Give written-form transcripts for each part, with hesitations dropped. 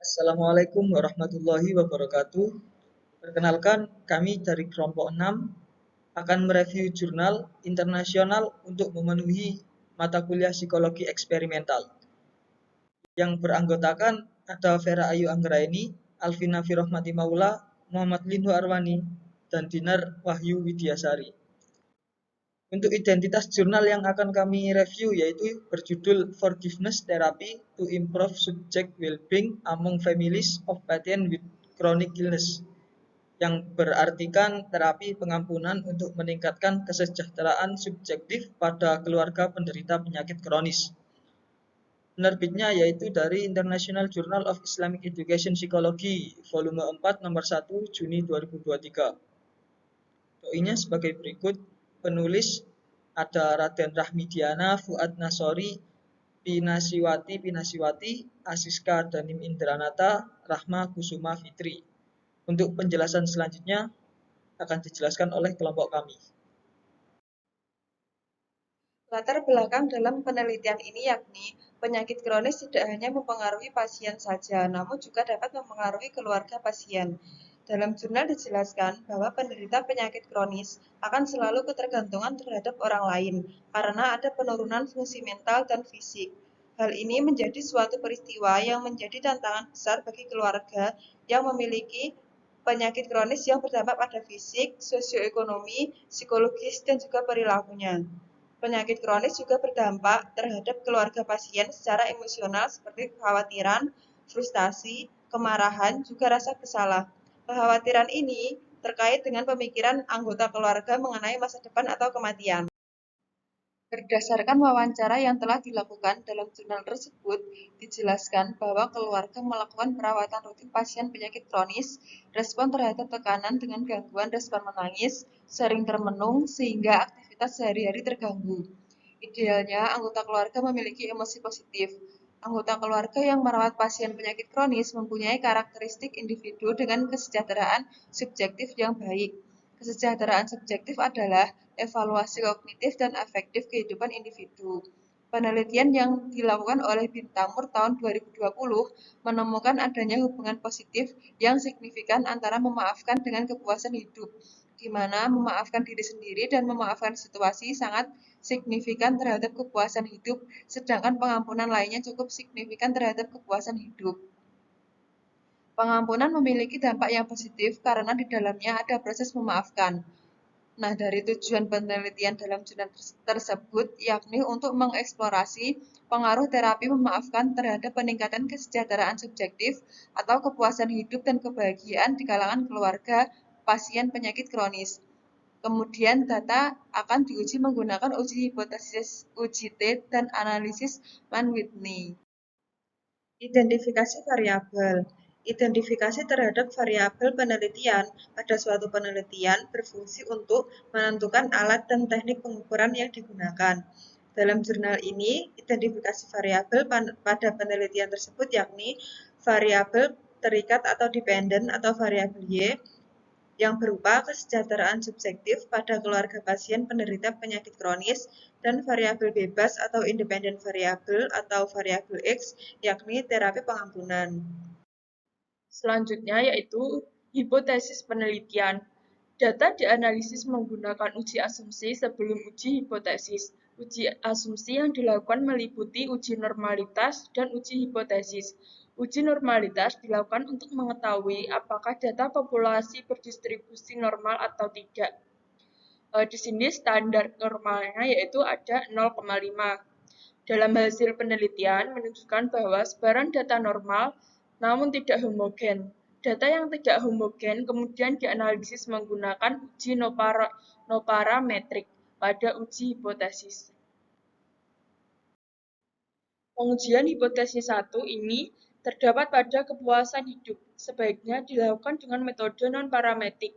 Assalamualaikum warahmatullahi wabarakatuh. Perkenalkan, kami dari kelompok 6 akan mereview jurnal internasional untuk memenuhi mata kuliah psikologi eksperimental. Yang beranggotakan ada Vera Ayu Anggraini, Alvina Firohmati Maula, Muhammad Lindu Arwani, dan Dinar Wahyu Widiasari. Untuk identitas jurnal yang akan kami review yaitu berjudul Forgiveness Therapy to Improve Subject Well-being Among Families of Patients with Chronic Illness, yang berartikan terapi pengampunan untuk meningkatkan kesejahteraan subjektif pada keluarga penderita penyakit kronis. Penerbitnya yaitu dari International Journal of Islamic Education Psychology, volume 4 nomor 1 Juni 2023. Doinya sebagai berikut. Penulis ada Raden Rahmidiana, Fuad Nasori, Pinasiwati, Asiska Danim Indranata, Rahma Kusuma Fitri. Untuk penjelasan selanjutnya akan dijelaskan oleh kelompok kami. Latar belakang dalam penelitian ini yakni penyakit kronis tidak hanya mempengaruhi pasien saja, namun juga dapat mempengaruhi keluarga pasien. Dalam jurnal dijelaskan bahwa penderita penyakit kronis akan selalu ketergantungan terhadap orang lain karena ada penurunan fungsi mental dan fisik. Hal ini menjadi suatu peristiwa yang menjadi tantangan besar bagi keluarga yang memiliki penyakit kronis yang berdampak pada fisik, sosioekonomi, psikologis, dan juga perilakunya. Penyakit kronis juga berdampak terhadap keluarga pasien secara emosional seperti kekhawatiran, frustasi, kemarahan, juga rasa bersalah. Kekhawatiran ini terkait dengan pemikiran anggota keluarga mengenai masa depan atau kematian. Berdasarkan wawancara yang telah dilakukan dalam jurnal tersebut, dijelaskan bahwa keluarga melakukan perawatan rutin pasien penyakit kronis, respon terhadap tekanan dengan gangguan respon menangis, sering termenung, sehingga aktivitas sehari-hari terganggu. Idealnya, anggota keluarga memiliki emosi positif. Anggota keluarga yang merawat pasien penyakit kronis mempunyai karakteristik individu dengan kesejahteraan subjektif yang baik. Kesejahteraan subjektif adalah evaluasi kognitif dan afektif kehidupan individu. Penelitian yang dilakukan oleh Bintamur tahun 2020 menemukan adanya hubungan positif yang signifikan antara memaafkan dengan kepuasan hidup, di mana memaafkan diri sendiri dan memaafkan situasi sangat signifikan terhadap kepuasan hidup, sedangkan pengampunan lainnya cukup signifikan terhadap kepuasan hidup. Pengampunan memiliki dampak yang positif karena di dalamnya ada proses memaafkan. Nah, dari tujuan penelitian dalam jurnal tersebut yakni untuk mengeksplorasi pengaruh terapi memaafkan terhadap peningkatan kesejahteraan subjektif atau kepuasan hidup dan kebahagiaan di kalangan keluarga pasien penyakit kronis. Kemudian data akan diuji menggunakan uji hipotesis, uji T, dan analisis Mann-Whitney. Identifikasi variabel. Identifikasi terhadap variabel penelitian pada suatu penelitian berfungsi untuk menentukan alat dan teknik pengukuran yang digunakan. Dalam jurnal ini, identifikasi variabel pada penelitian tersebut yakni variabel terikat atau dependen atau variabel Y yang berupa kesejahteraan subjektif pada keluarga pasien penderita penyakit kronis dan variabel bebas atau independen variabel atau variabel X yakni terapi pengampunan. Selanjutnya yaitu hipotesis penelitian. Data dianalisis menggunakan uji asumsi sebelum uji hipotesis. Uji asumsi yang dilakukan meliputi uji normalitas dan uji hipotesis. Uji normalitas dilakukan untuk mengetahui apakah data populasi berdistribusi normal atau tidak. Di sini standar normalnya yaitu ada 0,5. Dalam hasil penelitian menunjukkan bahwa sebaran data normal namun tidak homogen. Data yang tidak homogen kemudian dianalisis menggunakan uji noparametrik pada uji hipotesis. Pengujian hipotesis 1 ini terdapat pada kepuasan hidup. Sebaiknya dilakukan dengan metode non-parametrik,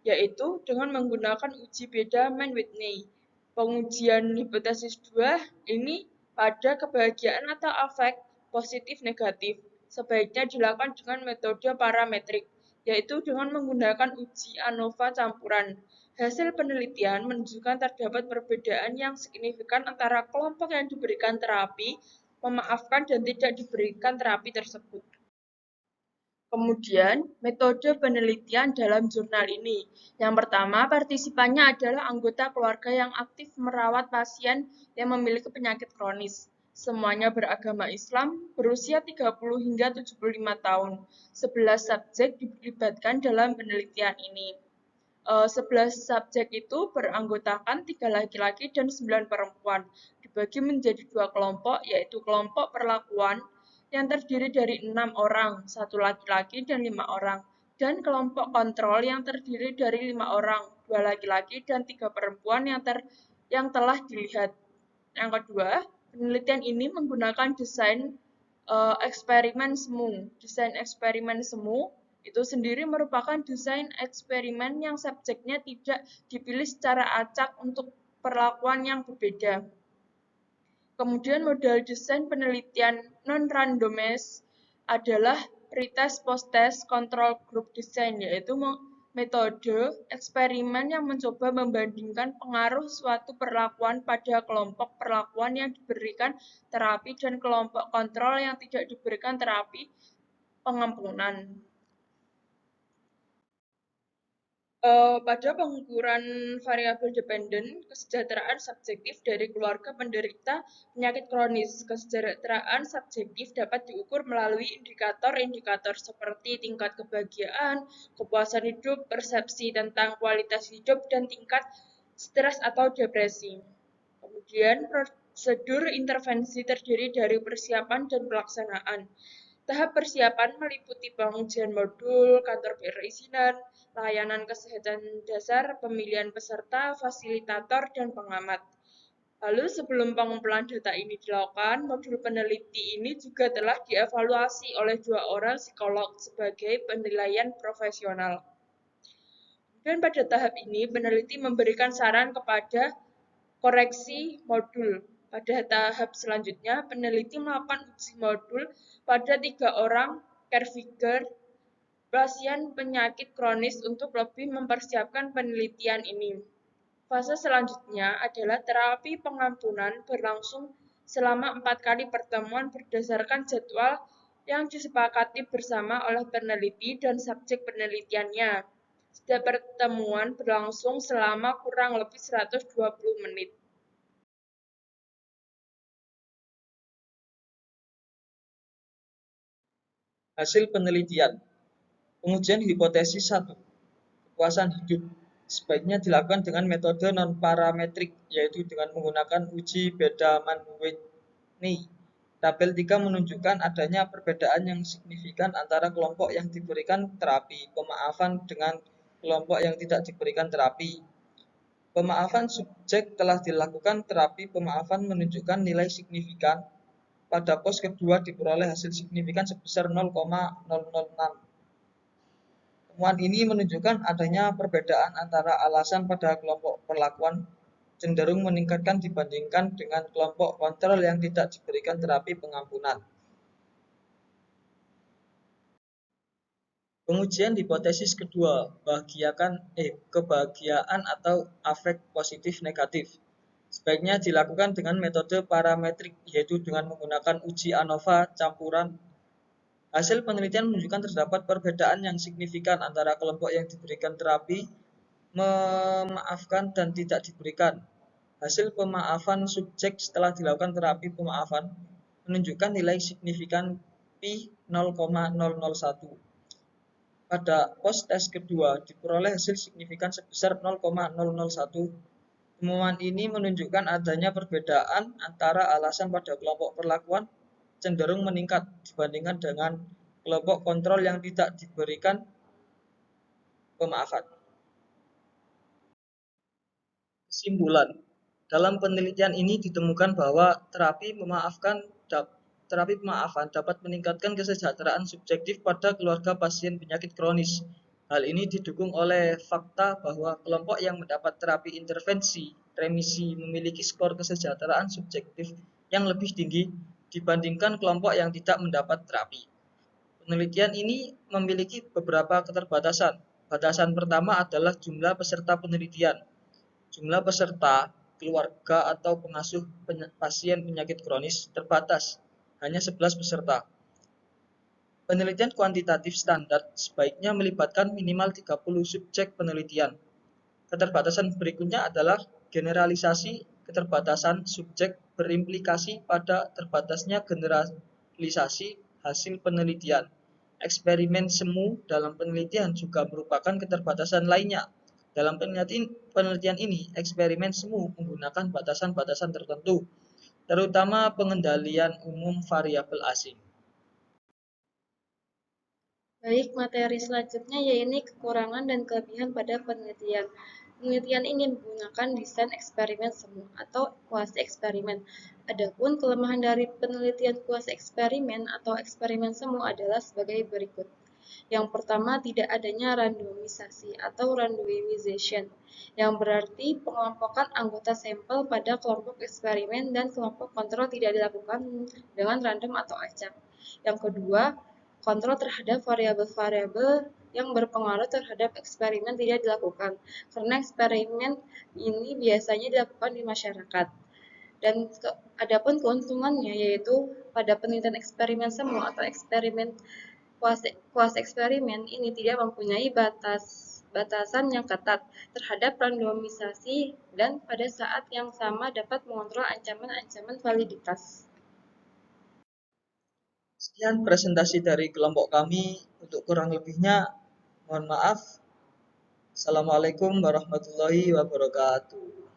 yaitu dengan menggunakan uji beda Mann-Whitney. Pengujian hipotesis 2 ini pada kebahagiaan atau afek positif negatif. Sebaiknya dilakukan dengan metode parametrik, yaitu dengan menggunakan uji ANOVA campuran. Hasil penelitian menunjukkan terdapat perbedaan yang signifikan antara kelompok yang diberikan terapi, memaafkan dan tidak diberikan terapi tersebut. Kemudian, metode penelitian dalam jurnal ini. Yang pertama, partisipannya adalah anggota keluarga yang aktif merawat pasien yang memiliki penyakit kronis. Semuanya beragama Islam, berusia 30 hingga 75 tahun. 11 subjek dilibatkan dalam penelitian ini. 11 subjek itu beranggotakan 3 laki-laki dan 9 perempuan. Dibagi menjadi 2 kelompok, yaitu kelompok perlakuan yang terdiri dari 6 orang, 1 laki-laki dan 5 orang, dan kelompok kontrol yang terdiri dari 5 orang, 2 laki-laki dan 3 perempuan yang telah dilihat. Yang kedua, penelitian ini menggunakan desain eksperimen semu. Desain eksperimen semu itu sendiri merupakan desain eksperimen yang subjeknya tidak dipilih secara acak untuk perlakuan yang berbeda. Kemudian model desain penelitian non-randomized adalah pretest post-test control group design, yaitu metode eksperimen yang mencoba membandingkan pengaruh suatu perlakuan pada kelompok perlakuan yang diberikan terapi dan kelompok kontrol yang tidak diberikan terapi pengampunan. Pada pengukuran variabel dependen, kesejahteraan subjektif dari keluarga penderita penyakit kronis. Kesejahteraan subjektif dapat diukur melalui indikator-indikator seperti tingkat kebahagiaan, kepuasan hidup, persepsi tentang kualitas hidup, dan tingkat stres atau depresi. Kemudian, prosedur intervensi terdiri dari persiapan dan pelaksanaan. Tahap persiapan meliputi pengujian modul, kantor perizinan, layanan kesehatan dasar, pemilihan peserta, fasilitator, dan pengamat. Lalu sebelum pengumpulan data ini dilakukan, modul peneliti ini juga telah dievaluasi oleh 2 orang psikolog sebagai penilaian profesional. Dan pada tahap ini, peneliti memberikan saran kepada koreksi modul. Pada tahap selanjutnya, peneliti melakukan uji modul pada 3 orang caregiver pasien penyakit kronis untuk lebih mempersiapkan penelitian ini. Fase selanjutnya adalah terapi pengampunan berlangsung selama 4 kali pertemuan berdasarkan jadwal yang disepakati bersama oleh peneliti dan subjek penelitiannya. Setiap pertemuan berlangsung selama kurang lebih 120 menit. Hasil penelitian. Pengujian hipotesis 1. Kepuasan hidup sebaiknya dilakukan dengan metode non-parametrik, yaitu dengan menggunakan uji Beda-Mann-Whitney. Tabel 3 menunjukkan adanya perbedaan yang signifikan antara kelompok yang diberikan terapi pemaafan dengan kelompok yang tidak diberikan terapi. Pemaafan subjek telah dilakukan terapi pemaafan menunjukkan nilai signifikan. Pada pos kedua diperoleh hasil signifikan sebesar 0,006. Temuan ini menunjukkan adanya perbedaan antara alasan pada kelompok perlakuan cenderung meningkatkan dibandingkan dengan kelompok kontrol yang tidak diberikan terapi pengampunan. Pengujian hipotesis kedua, kebahagiaan atau afek positif negatif. Sebaiknya dilakukan dengan metode parametrik, yaitu dengan menggunakan uji ANOVA campuran. Hasil penelitian menunjukkan terdapat perbedaan yang signifikan antara kelompok yang diberikan terapi memaafkan dan tidak diberikan. Hasil pemaafan subjek setelah dilakukan terapi pemaafan menunjukkan nilai signifikan Pi 0,001. Pada pos tes kedua diperoleh hasil signifikan sebesar 0,001. Temuan ini menunjukkan adanya perbedaan antara alasan pada kelompok perlakuan cenderung meningkat dibandingkan dengan kelompok kontrol yang tidak diberikan pemaafan. Kesimpulan, dalam penelitian ini ditemukan bahwa terapi pemaafan dapat meningkatkan kesejahteraan subjektif pada keluarga pasien penyakit kronis. Hal ini didukung oleh fakta bahwa kelompok yang mendapat terapi intervensi remisi memiliki skor kesejahteraan subjektif yang lebih tinggi dibandingkan kelompok yang tidak mendapat terapi. Penelitian ini memiliki beberapa keterbatasan. Batasan pertama adalah jumlah peserta penelitian. Jumlah peserta, keluarga atau pengasuh pasien penyakit kronis terbatas, hanya 11 peserta. Penelitian kuantitatif standar sebaiknya melibatkan minimal 30 subjek penelitian. Keterbatasan berikutnya adalah generalisasi keterbatasan subjek berimplikasi pada terbatasnya generalisasi hasil penelitian. Eksperimen semu dalam penelitian juga merupakan keterbatasan lainnya. Dalam penelitian ini, eksperimen semu menggunakan batasan-batasan tertentu, terutama pengendalian umum variabel asing. Baik, materi selanjutnya yaitu kekurangan dan kelebihan pada penelitian. Penelitian ini menggunakan desain eksperimen semu atau kuasi eksperimen. Adapun kelemahan dari penelitian kuasi eksperimen atau eksperimen semu adalah sebagai berikut. Yang pertama, tidak adanya randomisasi atau randomization, yang berarti pengelompokan anggota sampel pada kelompok eksperimen dan kelompok kontrol tidak dilakukan dengan random atau acak. Yang kedua, kontrol terhadap variabel-variabel yang berpengaruh terhadap eksperimen tidak dilakukan, karena eksperimen ini biasanya dilakukan di masyarakat. Dan adapun keuntungannya yaitu pada penelitian eksperimen semu atau eksperimen kuasi eksperimen ini tidak mempunyai batasan yang ketat terhadap randomisasi dan pada saat yang sama dapat mengontrol ancaman-ancaman validitas. Sekian presentasi dari kelompok kami. Untuk kurang lebihnya, mohon maaf. Assalamualaikum warahmatullahi wabarakatuh.